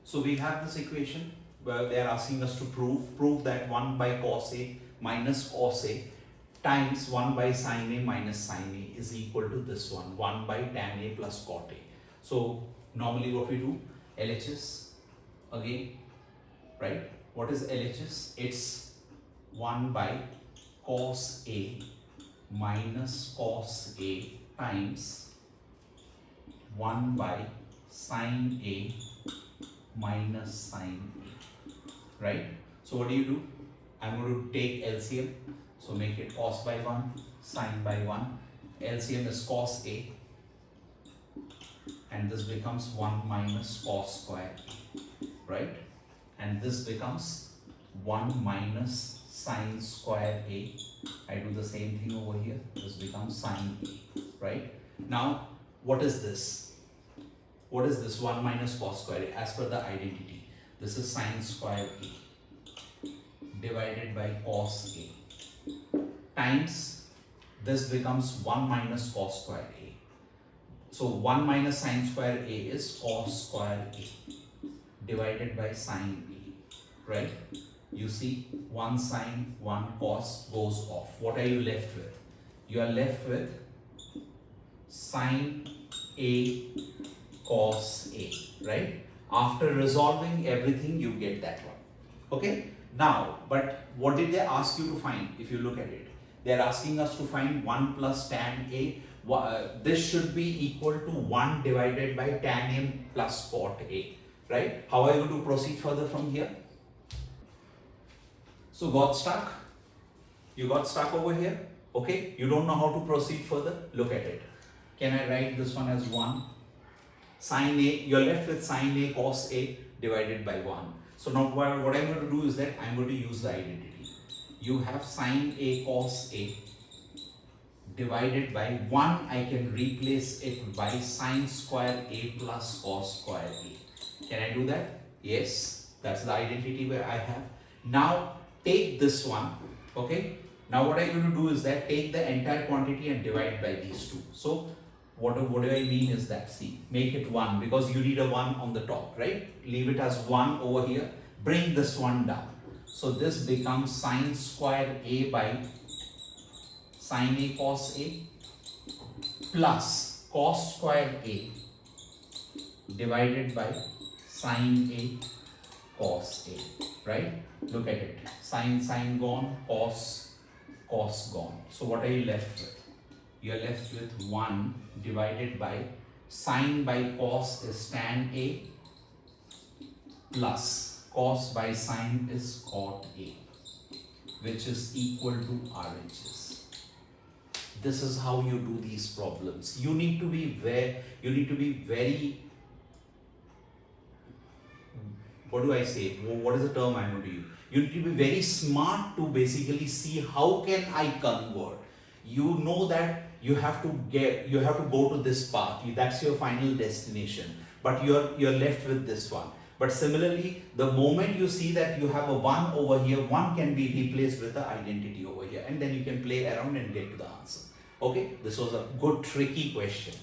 So we have this equation where they are asking us to prove that 1 by cos A minus cos A times 1 by sin A minus sin A is equal to this one, 1 by tan A plus cot A. So normally what we do, LHS again, right? What is LHS? It's 1 by cos A minus cos A times 1 by sin A minus sin A, right? So what do? I'm going to take LCM. So make it cos by 1, sin by 1. LCM is cos A, and this becomes 1 minus cos square A, right? And this becomes 1 minus sin square A. I do the same thing over here. This becomes sin A, right? Now, what is this? What is this 1 minus cos square A? As per the identity, this is sin square A divided by cos A times this becomes 1 minus cos square A. So 1 minus sin square A is cos square A divided by sin A, right? You see, 1 sin, 1 cos goes off. What are you left with? You are left with sin A cos A, right? After resolving everything, you get that one. Okay? Now, but what did they ask you to find? If you look at it, they are asking us to find 1 plus tan A. This should be equal to 1 divided by tan A plus cot A, right? How are you going to proceed further from here? So got stuck? You got stuck over here? Okay? You don't know how to proceed further? Look at it. Can I write this one as 1? Sin A, you're left with sin A cos A divided by 1. So now what I'm going to do is that I'm going to use the identity. You have sin A cos A divided by 1. I can replace it by sin square A plus cos square A. Can I do that? Yes, that's the identity where I have. Now take this one, okay? Now what I'm going to do is that take the entire quantity and divide by these two. So what do I mean is that, see, make it 1 because you need a 1 on the top, right? Leave it as 1 over here. Bring this one down. So this becomes sin square A by sin A cos A plus cos square A divided by sin A cos A, right? Look at it. Sin gone, cos gone. So what are you left with? You are left with 1 divided by sin by cos is tan A plus cos by sin is cot A, which is equal to RHS. This is how you do these problems. You need to be very, what do I say? What is the term I'm going to use? You need to be very smart to basically see how can I convert. You know that you have to go to this path. That's your final destination. But you're left with this one. But similarly, the moment you see that you have a 1 over here, 1 can be replaced with the identity over here, and then you can play around and get to the answer. Okay, this was a good tricky question.